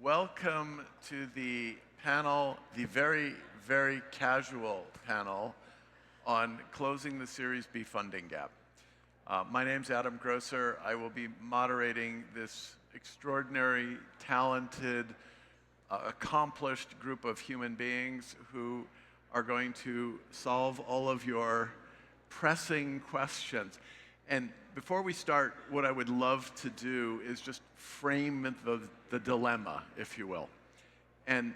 Welcome to the panel, the very, very casual panel on closing the Series B funding gap. My name's Adam Grosser. I will be moderating this extraordinary, talented, accomplished group of human beings who are going to solve all of your pressing questions. And before we start, what I would love to do is just frame the dilemma, if you will. And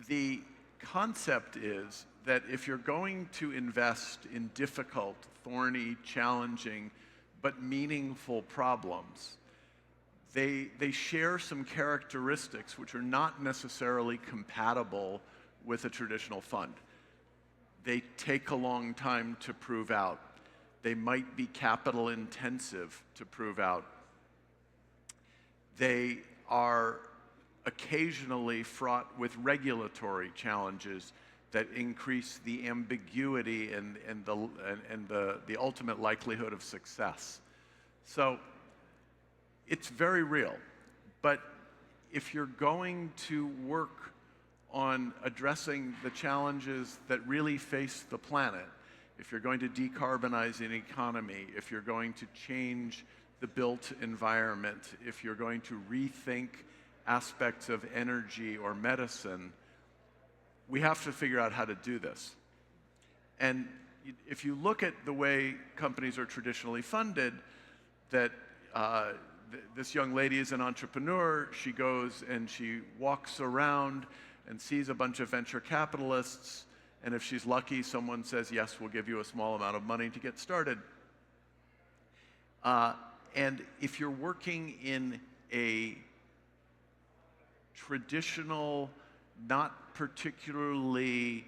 the concept is that if you're going to invest in difficult, thorny, challenging, but meaningful problems, they share some characteristics which are not necessarily compatible with a traditional fund. They take a long time to prove out. They might be capital intensive to prove out. They are occasionally fraught with regulatory challenges that increase the ambiguity and the ultimate likelihood of success. So it's very real. But if you're going to work on addressing the challenges that really face the planet, if you're going to decarbonize an economy, if you're going to change the built environment, if you're going to rethink aspects of energy or medicine, we have to figure out how to do this. And if you look at the way companies are traditionally funded, that this young lady is an entrepreneur, she goes and she walks around and sees a bunch of venture capitalists, and if she's lucky, someone says, yes, we'll give you a small amount of money to get started. And if you're working in a traditional, not particularly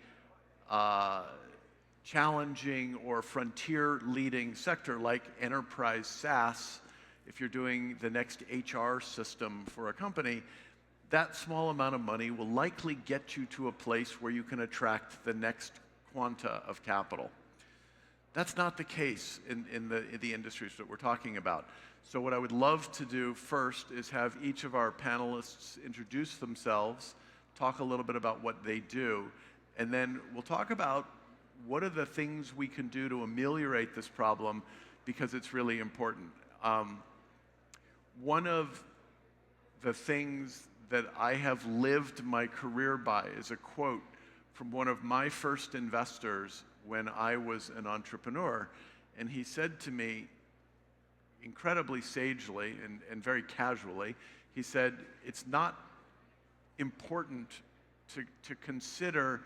challenging or frontier-leading sector like enterprise SaaS, if you're doing the next HR system for a company, that small amount of money will likely get you to a place where you can attract the next quanta of capital. That's not the case in the industries that we're talking about. So what I would love to do first is have each of our panelists introduce themselves, talk a little bit about what they do, and then we'll talk about what are the things we can do to ameliorate this problem, because it's really important. One of the things that I have lived my career by is a quote from one of my first investors when I was an entrepreneur. And he said to me, incredibly sagely and very casually, he said, it's not important to consider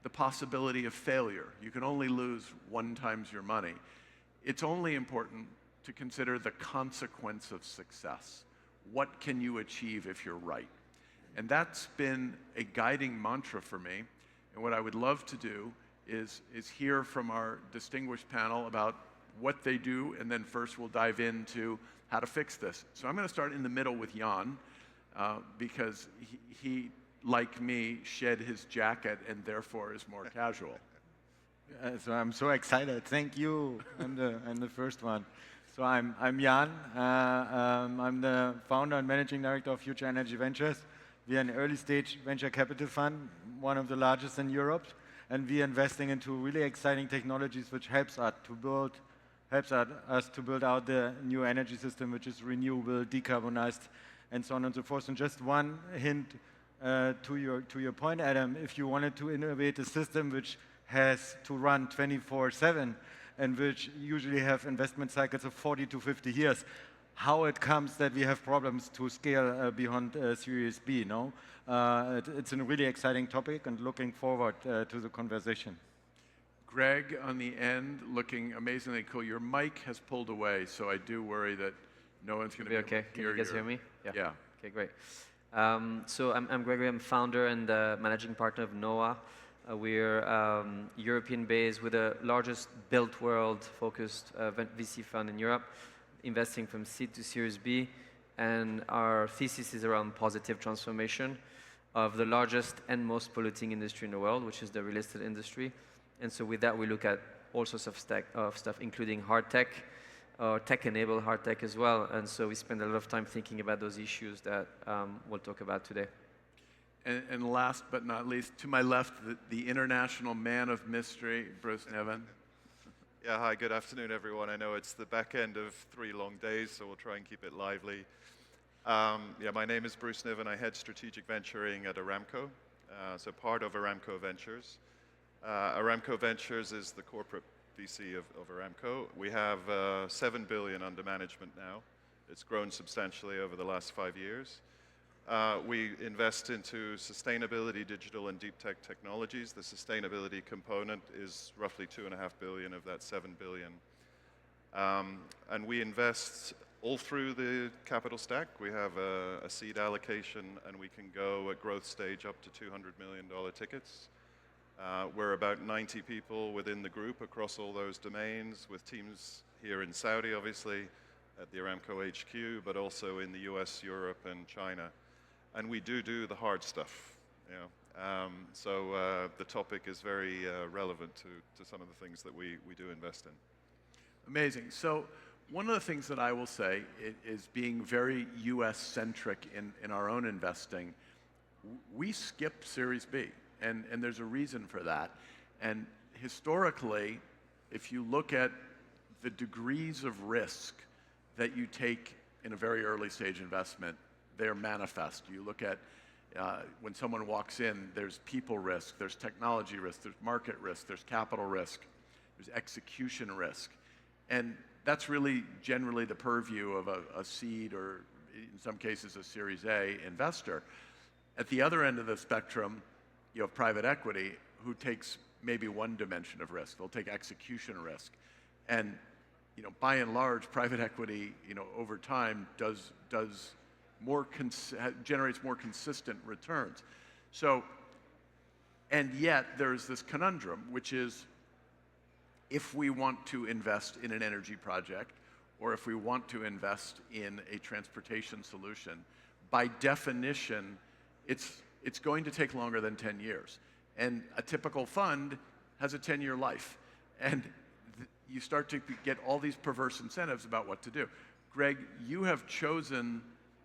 the possibility of failure. You can only lose 1 time your money. It's only important to consider the consequence of success. What can you achieve if you're right? And that's been a guiding mantra for me. And what I would love to do is hear from our distinguished panel about what they do, and then first we'll dive into how to fix this. So I'm going to start in the middle with Jan, because he, like me, shed his jacket and therefore is more casual. So I'm so excited. Thank you. I'm the first one. So I'm Jan. I'm the founder and managing director of Future Energy Ventures. We are an early-stage venture capital fund, one of the largest in Europe, and we are investing into really exciting technologies which helps us to build out the new energy system, which is renewable, decarbonized, and so on and so forth. And just one hint to your point, Adam, if you wanted to innovate a system which has to run 24/7 and which usually have investment cycles of 40 to 50 years, how it comes that we have problems to scale beyond Series B, no? It's a really exciting topic and looking forward to the conversation. Greg on the end, looking amazingly cool. Your mic has pulled away, so I do worry that no one's going to be able okay. to hear you. Can you guys hear me? Yeah. Okay, great. So I'm Gregory. I'm founder and managing partner of NOAA. We're European-based with the largest built world-focused VC fund in Europe, investing from seed to Series B. And our thesis is around positive transformation of the largest and most polluting industry in the world, which is the real estate industry. And so with that, we look at all sorts of stuff, including hard tech, or tech-enabled hard tech as well. And so we spend a lot of time thinking about those issues that we'll talk about today. And last but not least, to my left, the international man of mystery, Bruce Niven. Yeah, hi, good afternoon, everyone. I know it's the back end of 3 long days, so we'll try and keep it lively. Yeah, my name is Bruce Niven. I head strategic venturing at Aramco, so part of Aramco Ventures. Aramco Ventures is the corporate VC of Aramco. We have 7 billion under management now. It's grown substantially over the last 5 years. We invest into sustainability, digital and deep tech technologies. The sustainability component is roughly 2.5 billion of that 7 billion. And we invest all through the capital stack. We have a seed allocation, and we can go at growth stage up to $200 million tickets. We're about 90 people within the group across all those domains, with teams here in Saudi, obviously, at the Aramco HQ, but also in the US, Europe, and China. And we do the hard stuff, you know. So the topic is very relevant to some of the things that we do invest in. Amazing. So one of the things that I will say is being very US-centric in our own investing, we skip Series B, and there's a reason for that. And historically, if you look at the degrees of risk that you take in a very early stage investment, they're manifest. You look at when someone walks in, there's people risk, there's technology risk, there's market risk, there's capital risk, there's execution risk. And that's really generally the purview of a seed, or in some cases a Series A investor. At the other end of the spectrum, you have private equity, who takes maybe one dimension of risk. They'll take execution risk. And you know, by and large, private equity, you know, over time generates more consistent returns. So, and yet there's this conundrum, which is, if we want to invest in an energy project, or if we want to invest in a transportation solution, by definition, it's going to take longer than 10 years. And a typical fund has a 10-year life. And you start to get all these perverse incentives about what to do. Greg, you have chosen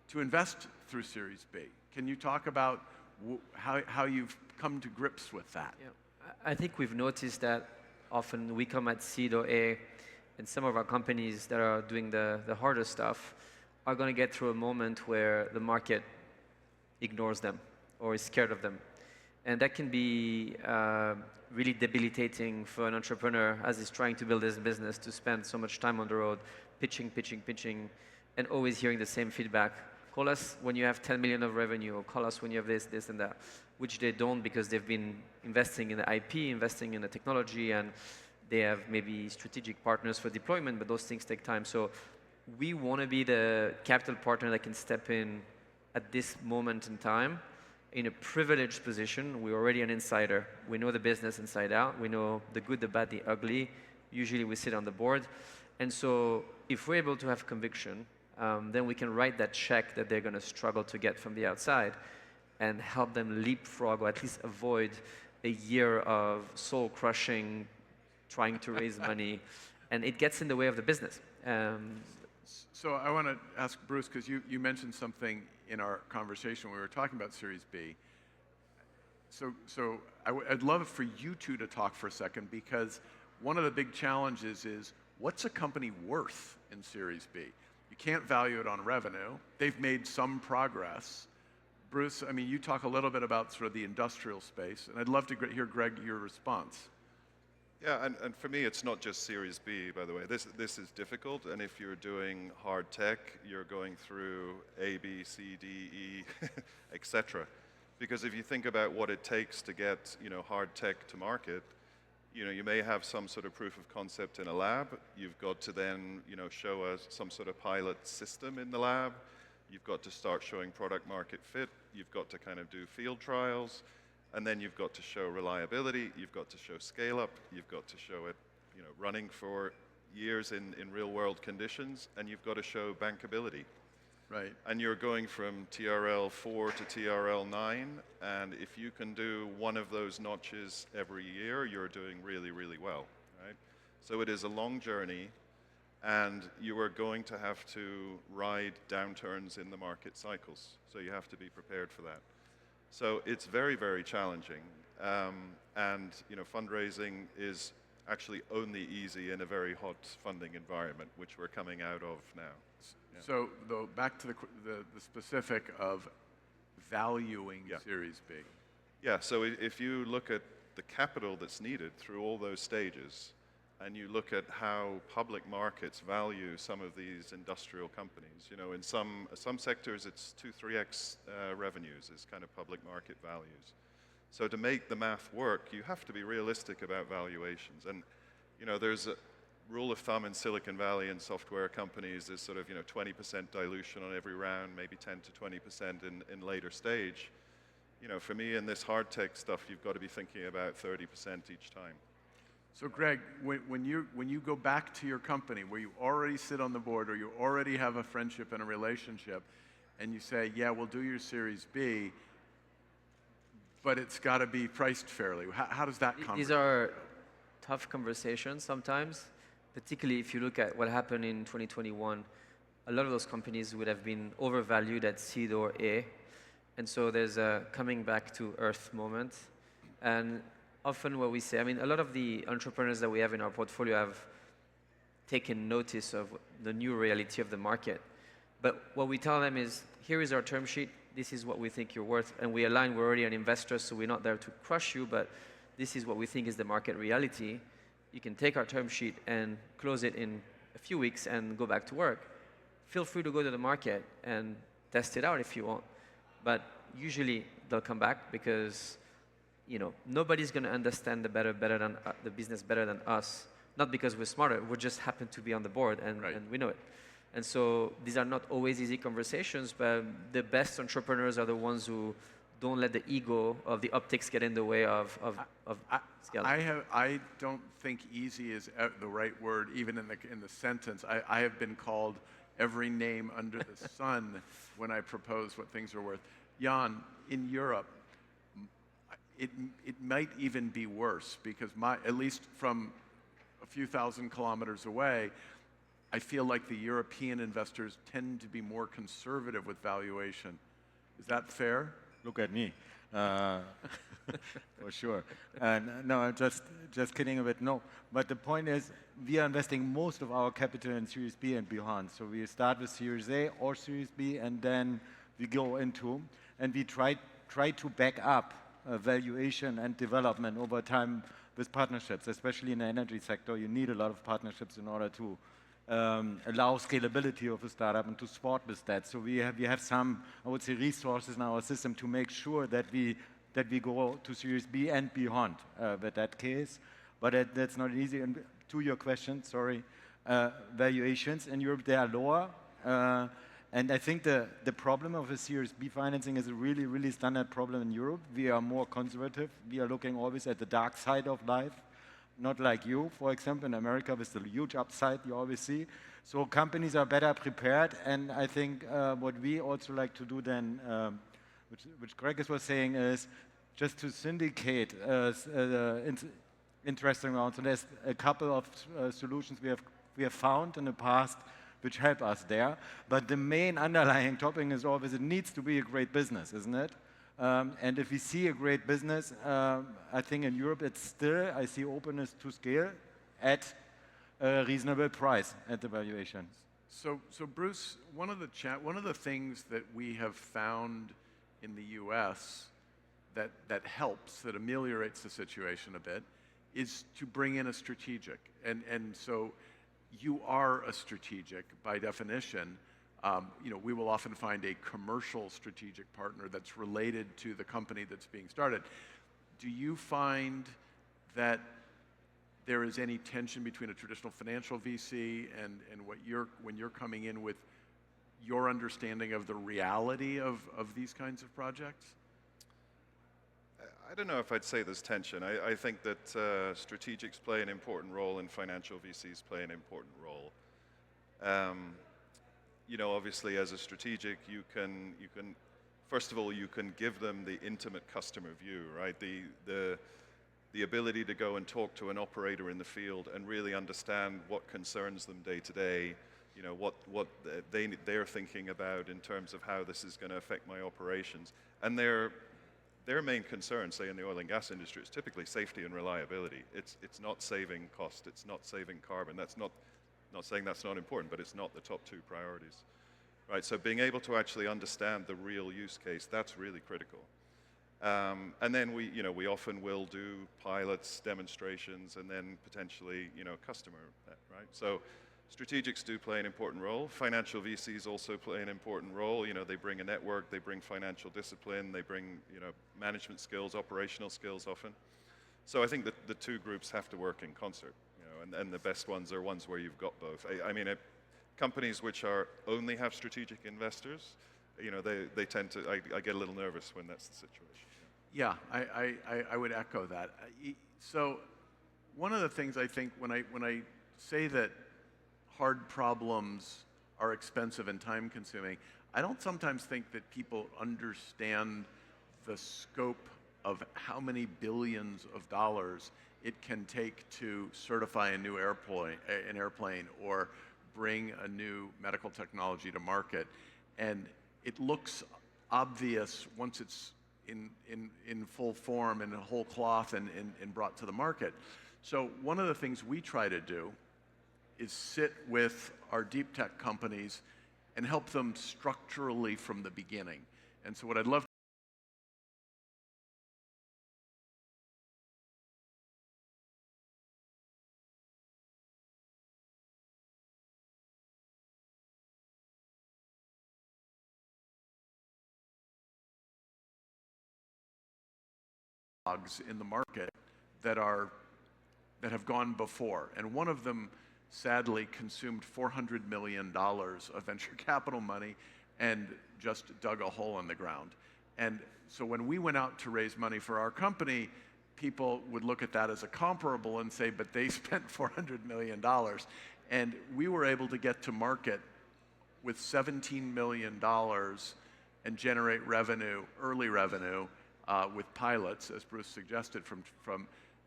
to invest through Series B. Can you talk about how you've come to grips with that? Yeah. I think we've noticed that often we come at seed or A, and some of our companies that are doing the harder stuff are going to get through a moment where the market ignores them or is scared of them. And that can be really debilitating for an entrepreneur as he's trying to build his business, to spend so much time on the road, pitching, and always hearing the same feedback. Call us when you have 10 million of revenue, or call us when you have this, and that, which they don't, because they've been investing in the IP, investing in the technology, and they have maybe strategic partners for deployment, but those things take time. So we want to be the capital partner that can step in at this moment in time in a privileged position. We're already an insider. We know the business inside out. We know the good, the bad, the ugly. Usually we sit on the board. And so if we're able to have conviction, then we can write that check that they're going to struggle to get from the outside, and help them leapfrog, or at least avoid a year of soul-crushing, trying to raise money, and it gets in the way of the business. So I want to ask Bruce, because you mentioned something in our conversation when we were talking about Series B. So I'd love for you two to talk for a second, because one of the big challenges is, what's a company worth in Series B? You can't value it on revenue. They've made some progress. Bruce, I mean, you talk a little bit about sort of the industrial space, and I'd love to hear, Greg, your response. Yeah, and for me, it's not just Series B, by the way. This is difficult, and if you're doing hard tech, you're going through A, B, C, D, E, etc. Because if you think about what it takes to get, you know, hard tech to market, you know, you may have some sort of proof of concept in a lab. You've got to then, you know, show us some sort of pilot system in the lab. You've got to start showing product market fit. You've got to kind of do field trials. And then you've got to show reliability. You've got to show scale up. You've got to show it, you know, running for years in real world conditions. And you've got to show bankability. Right. And you're going from TRL 4 to TRL 9, and if you can do one of those notches every year, you're doing really, really well, right? So it is a long journey, and you are going to have to ride downturns in the market cycles. So you have to be prepared for that. So it's very, very challenging. And fundraising is actually only easy in a very hot funding environment, which we're coming out of now. Yeah. So, though, back to the specific of valuing Series B. Yeah, so if you look at the capital that's needed through all those stages, and you look at how public markets value some of these industrial companies, in some sectors it's 2-3x revenues is kind of public market values. So to make the math work, you have to be realistic about valuations. And there's a rule of thumb in Silicon Valley and software companies is sort of 20% dilution on every round, maybe 10 to 20% in later stage. For me in this hard tech stuff, you've got to be thinking about 30% each time. So Greg, when you go back to your company where you already sit on the board or you already have a friendship and a relationship, and you say, yeah, we'll do your Series B, but it's got to be priced fairly. How does that come? These are tough conversations sometimes, particularly if you look at what happened in 2021. A lot of those companies would have been overvalued at seed or A, and so there's a coming back to earth moment. And often what we say, a lot of the entrepreneurs that we have in our portfolio have taken notice of the new reality of the market. But what we tell them is, here is our term sheet, this is what we think you're worth, and we align, we're already an investor, so we're not there to crush you, but this is what we think is the market reality. You can take our term sheet and close it in a few weeks and go back to work. Feel free to go to the market and test it out if you want. But usually they'll come back because nobody's going to understand the business better than us. Not because we're smarter, we just happen to be on the board and we know it. And so these are not always easy conversations, but the best entrepreneurs are the ones who don't let the ego of the optics get in the way of scaling. I don't think easy is the right word, even in the sentence. I have been called every name under the sun when I propose what things are worth. Jan, in Europe, it might even be worse because at least from a few thousand kilometers away, I feel like the European investors tend to be more conservative with valuation. Is that fair? Look at me, for sure. No, just kidding a bit. No, but the point is, we are investing most of our capital in Series B and beyond. So we start with Series A or Series B, and then we go into, and we try to back up valuation and development over time with partnerships, especially in the energy sector. You need a lot of partnerships in order to allow scalability of a startup and to support with that. So we have some, I would say, resources in our system to make sure that we go to Series B and beyond with that case. But that's not easy. And to your question, sorry, valuations in Europe, they are lower. And I think the problem of a Series B financing is a really, really standard problem in Europe. We are more conservative. We are looking always at the dark side of life. Not like you, for example, in America with the huge upside you always see. So companies are better prepared, and I think what we also like to do then, which Greg was saying, is just to syndicate interesting rounds. So there's a couple of solutions we have found in the past which help us there. But the main underlying topic is always it needs to be a great business, isn't it? And if we see a great business, I think in Europe it's still, I see openness to scale at a reasonable price at the valuation. So Bruce, one of the things that we have found in the U.S. that helps, that ameliorates the situation a bit, is to bring in a strategic. And so you are a strategic by definition. We will often find a commercial strategic partner that's related to the company that's being started. Do you find that there is any tension between a traditional financial VC and when you're coming in with your understanding of the reality of these kinds of projects? I don't know if I'd say there's tension. I think that strategics play an important role and financial VCs play an important role. Obviously as a strategic, you can first of all, you can give them the intimate customer view, right? the ability to go and talk to an operator in the field and really understand what concerns them day to day, you know, what they're thinking about in terms of how this is going to affect my operations. And their main concern, say in the oil and gas industry, is typically safety and reliability. It's not saving cost, it's not saving carbon. That's not saying that's not important, but it's not the top two priorities. Right, so being able to actually understand the real use case, that's really critical. And then we often will do pilots, demonstrations, and then potentially, customer, right? So strategics do play an important role. Financial VCs also play an important role. They bring a network, they bring financial discipline, they bring, management skills, operational skills often. So I think that the two groups have to work in concert, and the best ones are ones where you've got both. Companies which only have strategic investors, they tend to, I get a little nervous when that's the situation. Yeah, I would echo that. So one of the things I think when I say that hard problems are expensive and time consuming, I don't sometimes think that people understand the scope of how many billions of dollars it can take to certify a new airplane or bring a new medical technology to market. And it looks obvious once it's in full form and in whole cloth and brought to the market. So one of the things we try to do is sit with our deep tech companies and help them structurally from the beginning. And so what I'd love in the market that have gone before, and one of them sadly consumed $400 million of venture capital money and just dug a hole in the ground. And so when we went out to raise money for our company, people would look at that as a comparable and say, but they spent $400 million. And we were able to get to market with $17 million and generate revenue, early revenue, with pilots, as Bruce suggested,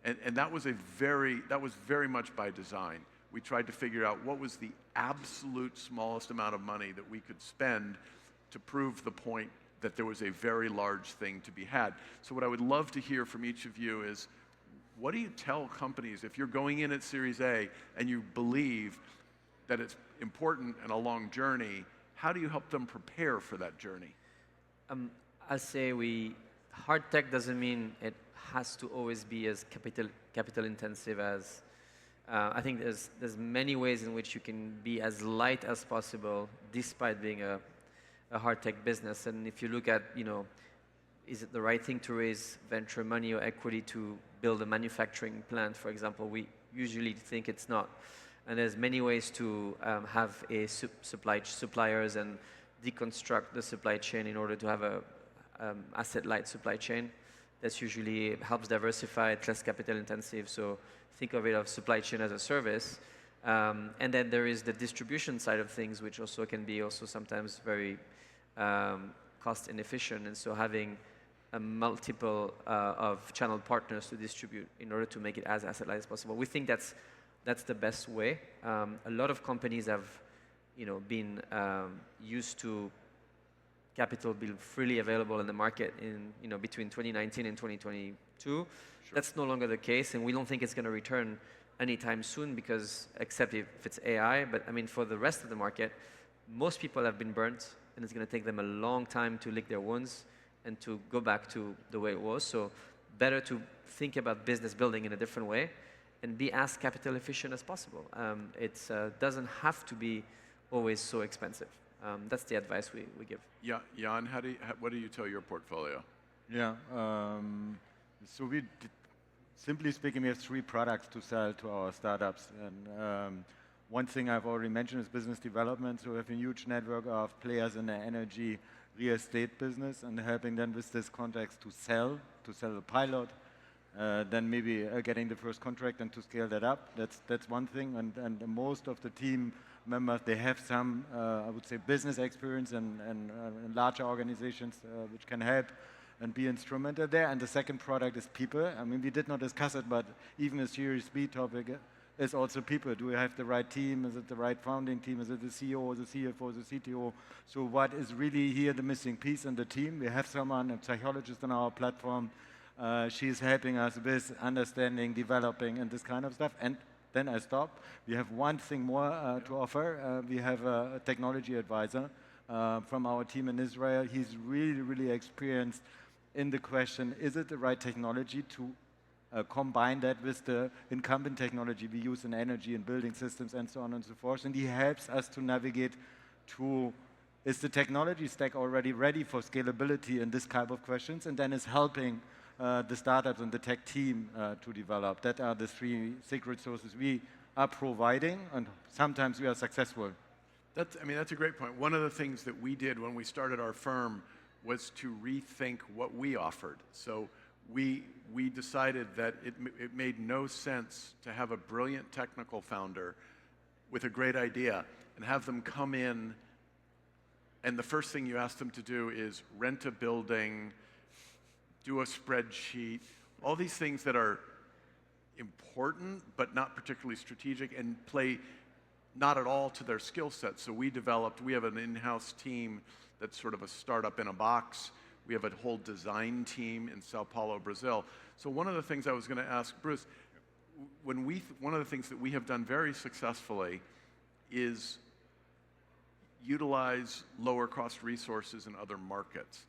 and that was very much by design. We tried to figure out what was the absolute smallest amount of money that we could spend to prove the point that there was a very large thing to be had. So what I would love to hear from each of you is, what do you tell companies if you're going in at Series A and you believe that it's important and a long journey? How do you help them prepare for that journey? I say hard tech doesn't mean it has to always be as capital intensive as. I think there's many ways in which you can be as light as possible, despite being a hard tech business. And if you look at, is it the right thing to raise venture money or equity to build a manufacturing plant, for example? We usually think it's not. And there's many ways to have a suppliers and deconstruct the supply chain in order to have a asset-light supply chain. That's usually helps diversify, it's less capital intensive. So think of it as supply chain as a service. And then there is the distribution side of things, which also can be sometimes very cost inefficient. And so having a multiple of channel partners to distribute in order to make it as asset-light as possible. We think that's the best way. A lot of companies have, been used to capital being freely available in the market in, between 2019 and 2022. Sure. That's no longer the case, and we don't think it's going to return anytime soon, because except if it's AI. But for the rest of the market, most people have been burnt, and it's going to take them a long time to lick their wounds and to go back to the way it was. So better to think about business building in a different way and be as capital efficient as possible. It doesn't have to be always so expensive. That's the advice we give. Yeah, Jan, what do you tell your portfolio? Yeah, so simply speaking, we have 3 products to sell to our startups. And one thing I've already mentioned is business development. So we have a huge network of players in the energy real estate business, and helping them with this context to sell a pilot, then maybe getting the first contract and to scale that up. That's one thing. And most of the team members, they have some, I would say, business experience and larger organizations which can help and be instrumental there. And the second product is people. I mean, we did not discuss it, but even a Series B topic is also people. Do we have the right team? Is it the right founding team? Is it the CEO, the CFO, the CTO? So what is really here the missing piece in the team? We have someone, a psychologist on our platform. She's helping us with understanding, developing, and this kind of stuff. And then I stop. We have one thing more to offer. We have a technology advisor from our team in Israel. He's really, really experienced in the question, is it the right technology to combine that with the incumbent technology we use in energy and building systems and so on and so forth. And he helps us to navigate to, is the technology stack already ready for scalability in this type of questions? And then is helping the startups and the tech team to develop. That are the three secret sources we are providing, and sometimes we are successful. That's a great point. One of the things that we did when we started our firm was to rethink what we offered. So we decided that it made no sense to have a brilliant technical founder with a great idea and have them come in, and the first thing you ask them to do is rent a building, do a spreadsheet, all these things that are important but not particularly strategic and play not at all to their skill set. So we have an in-house team that's sort of a startup in a box. We have a whole design team in Sao Paulo, Brazil. So one of the things I was going to ask Bruce, one of the things that we have done very successfully is utilize lower cost resources in other markets.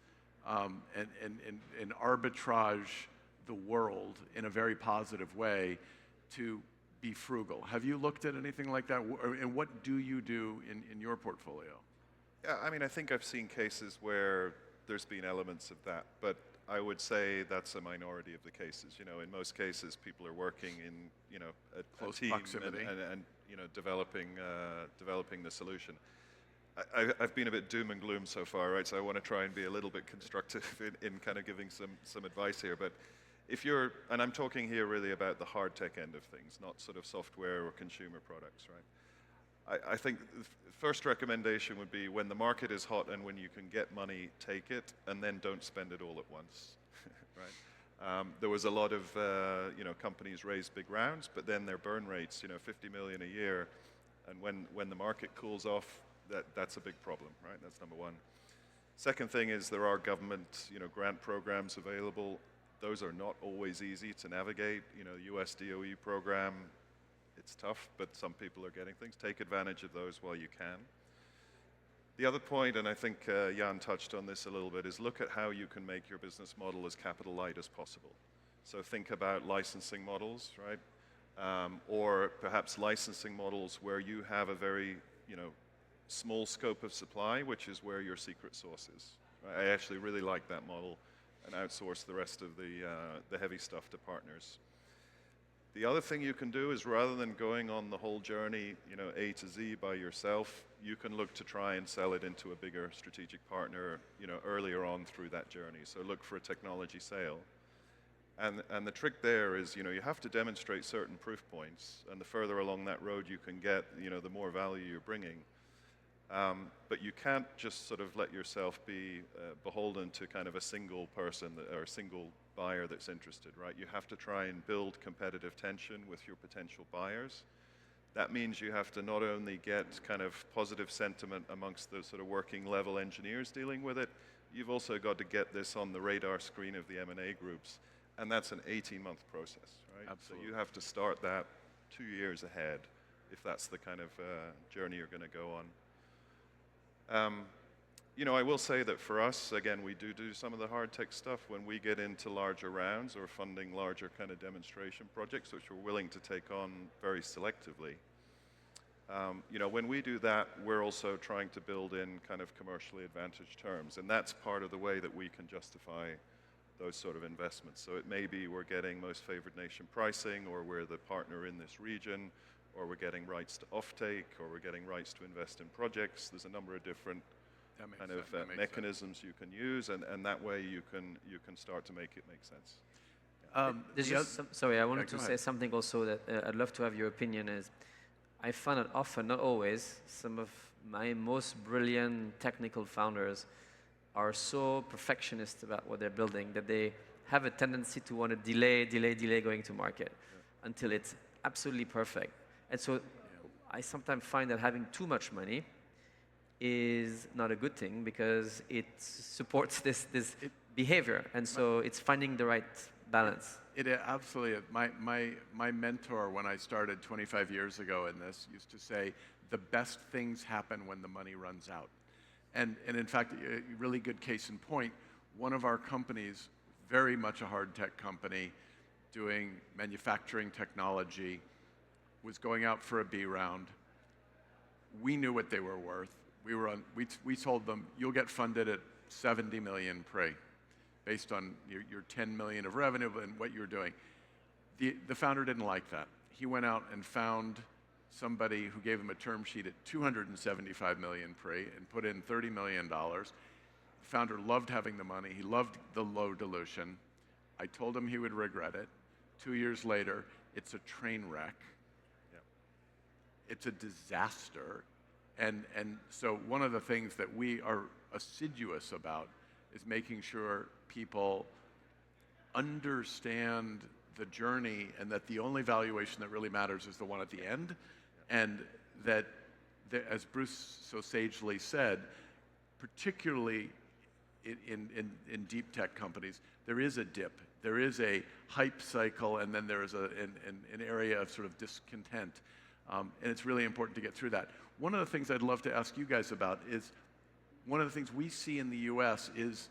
And arbitrage the world in a very positive way to be frugal. Have you looked at anything like that? And what do you do in your portfolio? Yeah, I mean, I think I've seen cases where there's been elements of that, but I would say that's a minority of the cases. You know, in most cases, people are working in, you know, a Close team proximity. and you know, developing the solution. I've been a bit doom and gloom so far, right? So I want to try and be a little bit constructive in kind of giving some advice here. But if you're, and I'm talking here really about the hard tech end of things, not sort of software or consumer products, right? I think the first recommendation would be when the market is hot and when you can get money, take it, and then don't spend it all at once, right? There was a lot of, you know, companies raised big rounds, but then their burn rates, you know, 50 million a year, and when the market cools off, that's a big problem, right? That's number one. Second thing is there are government, you know, grant programs available. Those are not always easy to navigate. You know, the US DOE program, it's tough, but some people are getting things. Take advantage of those while you can. The other point, and I think Jan touched on this a little bit, is look at how you can make your business model as capital light as possible. So think about licensing models, right? Or perhaps licensing models where you have a very, you know, small scope of supply, which is where your secret sauce is. I actually really like that model, and outsource the rest of the heavy stuff to partners. The other thing you can do is rather than going on the whole journey, you know, A to Z by yourself, you can look to try and sell it into a bigger strategic partner, you know, earlier on through that journey. So look for a technology sale. And the trick there is, you know, you have to demonstrate certain proof points, and the further along that road you can get, you know, the more value you're bringing. But you can't just sort of let yourself be beholden to kind of a single person or a single buyer that's interested, right? You have to try and build competitive tension with your potential buyers. That means you have to not only get kind of positive sentiment amongst the sort of working level engineers dealing with it, you've also got to get this on the radar screen of the M&A groups. And that's an 18-month process, right? Absolutely. So you have to start that 2 years ahead if that's the kind of journey you're going to go on. You know, I will say that for us, again, we do some of the hard tech stuff when we get into larger rounds or funding larger kind of demonstration projects, which we're willing to take on very selectively. You know, when we do that, we're also trying to build in kind of commercially advantaged terms, and that's part of the way that we can justify those sort of investments. So it may be we're getting most favored nation pricing, or we're the partner in this region, or we're getting rights to offtake, or we're getting rights to invest in projects. There's a number of different kind of mechanisms you can use, and that way you can start to make it make sense. There's just sorry, I wanted to say something also that I'd love to have your opinion is, I find it often, not always, some of my most brilliant technical founders are so perfectionist about what they're building that they have a tendency to want to delay going to market until it's absolutely perfect. And so I sometimes find that having too much money is not a good thing because it supports this behavior. And so it's finding the right balance. It absolutely is. My mentor, when I started 25 years ago in this, used to say, the best things happen when the money runs out. And in fact, a really good case in point, one of our companies, very much a hard tech company, doing manufacturing technology, was going out for a B round. We knew what they were worth. We told them, you'll get funded at 70 million pre, based on your 10 million of revenue and what you're doing. The founder didn't like that. He went out and found somebody who gave him a term sheet at 275 million pre and put in $30 million. The founder loved having the money. He loved the low dilution. I told him he would regret it. 2 years later, it's a train wreck. It's a disaster. And so one of the things that we are assiduous about is making sure people understand the journey and that the only valuation that really matters is the one at the end. And that, as Bruce so sagely said, particularly in deep tech companies, there is a dip. There is a hype cycle, and then there is an area of sort of discontent. And it's really important to get through that. One of the things I'd love to ask you guys about is, one of the things we see in the US is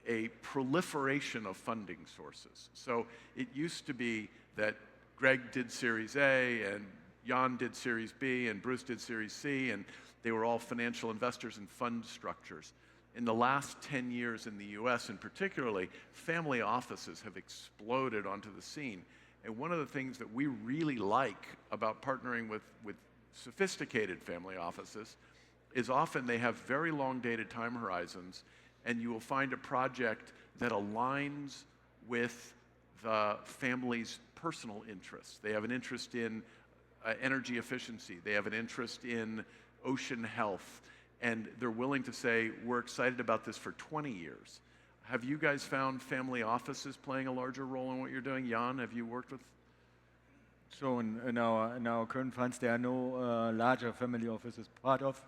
a proliferation of funding sources. So it used to be that Greg did Series A, and Jan did Series B, and Bruce did Series C, and they were all financial investors and fund structures. In the last 10 years in the US, and particularly, family offices have exploded onto the scene. And one of the things that we really like about partnering with sophisticated family offices is often they have very long dated time horizons, and you will find a project that aligns with the family's personal interests. They have an interest in energy efficiency. They have an interest in ocean health. And they're willing to say, we're excited about this for 20 years. Have you guys found family offices playing a larger role in what you're doing? Jan, have you worked with? So in our current funds, there are no larger family offices part of.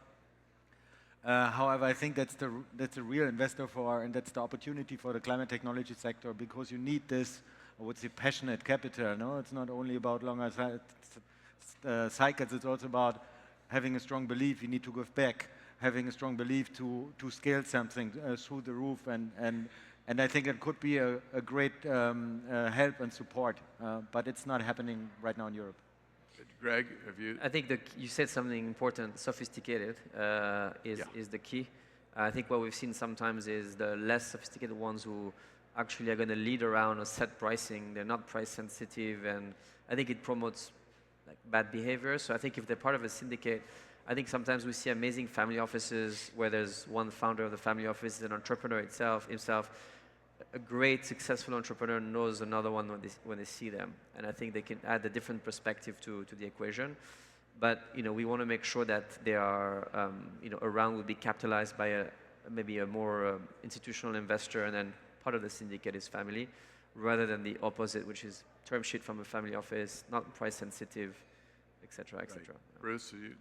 However, I think that's a real investor and that's the opportunity for the climate technology sector, because you need this, I would say, passionate capital. No, it's not only about longer cycles. It's also about having a strong belief. You need to give back, having a strong belief to scale something through the roof, and I think it could be a great help and support, but it's not happening right now in Europe. Greg, have you? I think you said something important. Sophisticated is the key. I think what we've seen sometimes is the less sophisticated ones who actually are going to lead around or set pricing. They're not price sensitive, and I think it promotes like bad behavior. So I think if they're part of a syndicate, I think sometimes we see amazing family offices where there's one founder of the family office, an entrepreneur himself. A great successful entrepreneur knows another one when they see them, and I think they can add a different perspective to the equation. But we want to make sure that they are around, will be capitalized by maybe a more institutional investor, and then part of the syndicate is family, rather than the opposite, which is term sheet from a family office, not price sensitive, etc., etc. Right. Bruce, you?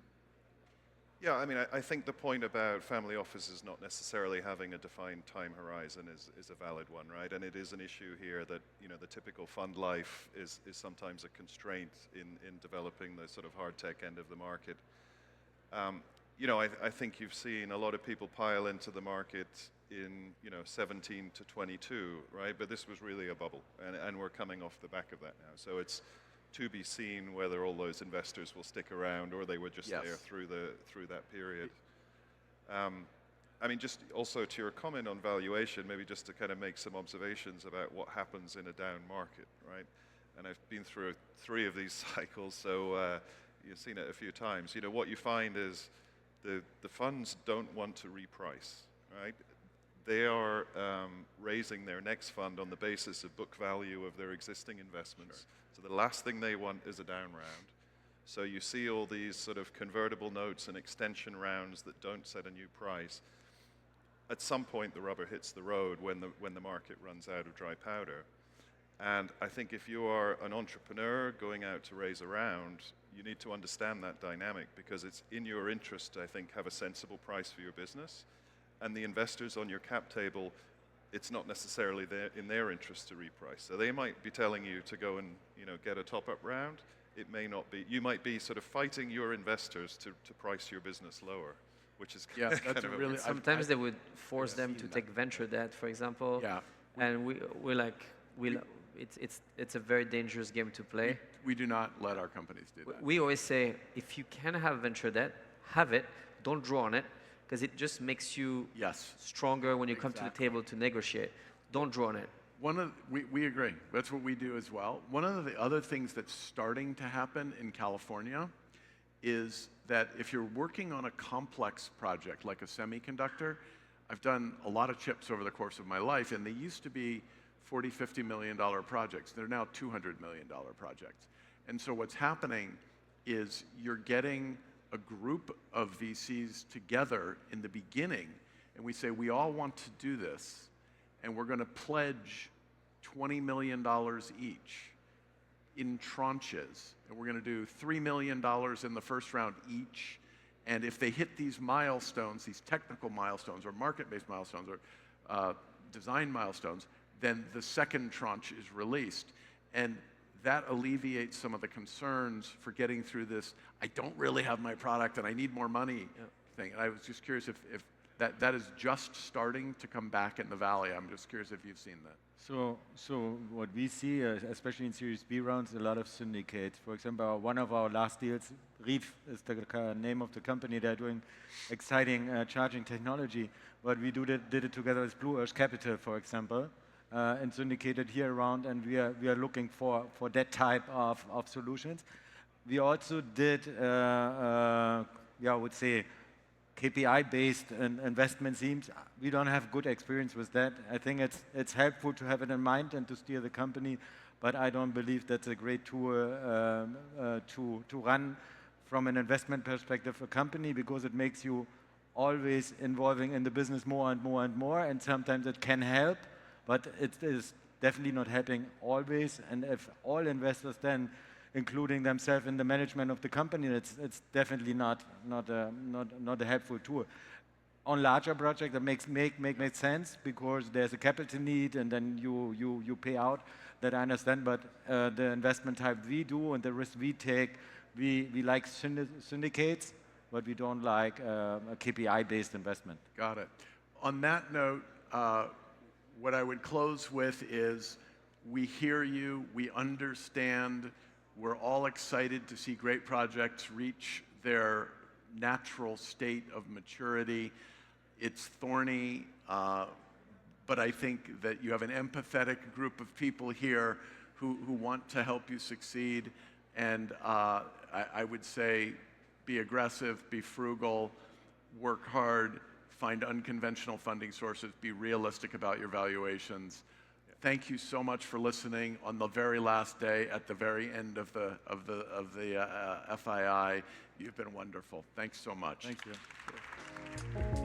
Yeah, I mean, I think the point about family offices not necessarily having a defined time horizon is a valid one, right? And it is an issue here that, the typical fund life is sometimes a constraint in developing the sort of hard tech end of the market. I think you've seen a lot of people pile into the market in, 17 to 22, right? But this was really a bubble, and we're coming off the back of that now. So it's to be seen whether all those investors will stick around or they were just there through that period. I mean, just also to your comment on valuation, maybe just to kind of make some observations about what happens in a down market, right? And I've been through 3 of these cycles, so you've seen it a few times. What you find is the funds don't want to reprice, right? They are raising their next fund on the basis of book value of their existing investments. Sure. So the last thing they want is a down round. So you see all these sort of convertible notes and extension rounds that don't set a new price. at some point the rubber hits the road when the market runs out of dry powder. And I think if you are an entrepreneur going out to raise a round, you need to understand that dynamic, because it's in your interest to, I think, have a sensible price for your business. And the investors on your cap table, it's not necessarily in their interest to reprice. So they might be telling you to go and get a top-up round. It may not be. You might be sort of fighting your investors to price your business lower, which is That's kind of really Sometimes they would force them to take venture debt, for example. Yeah. And it's a very dangerous game to play. We do not let our companies do that. We always say, if you can have venture debt, have it. Don't draw on it, because it just makes you stronger when you come to the table to negotiate. Don't draw on it. We agree. That's what we do as well. One of the other things that's starting to happen in California is that if you're working on a complex project like a semiconductor, I've done a lot of chips over the course of my life, and they used to be $40, $50 million projects. They're now $200 million projects. And so what's happening is you're getting a group of VCs together in the beginning, and we say, we all want to do this, and we're going to pledge $20 million each in tranches, and we're going to do $3 million in the first round each, and if they hit these milestones, these technical milestones or market-based milestones or design milestones, then the second tranche is released. And that alleviates some of the concerns for getting through this, I don't really have my product and I need more money thing. And I was just curious if that is just starting to come back in the Valley. I'm just curious if you've seen that. So what we see, especially in Series B rounds, a lot of syndicates. For example, one of our last deals, Reef is the name of the company. They're doing exciting charging technology. But we did it together with Blue Earth Capital, for example, and syndicated here around, and we are looking for that type of solutions. We also did, I would say, KPI-based investment themes. We don't have good experience with that. I think it's helpful to have it in mind and to steer the company, but I don't believe that's a great tool to run from an investment perspective a company, because it makes you always involving in the business more and more and more, and sometimes it can help, but it is definitely not helping always. And if all investors then including themselves in the management of the company, it's definitely not a helpful tool. On larger projects, that makes sense, because there's a capital need and then you pay out. That I understand, but the investment type we do and the risk we take, we like syndicates, but we don't like a KPI-based investment. Got it. On that note, what I would close with is, we hear you, we understand. We're all excited to see great projects reach their natural state of maturity. It's thorny, but I think that you have an empathetic group of people here who want to help you succeed. And I would say, be aggressive, be frugal, work hard, find unconventional funding sources, be realistic about your valuations. Thank you so much for listening on the very last day, at the very end of the FII. You've been wonderful. Thanks so much. Thank you.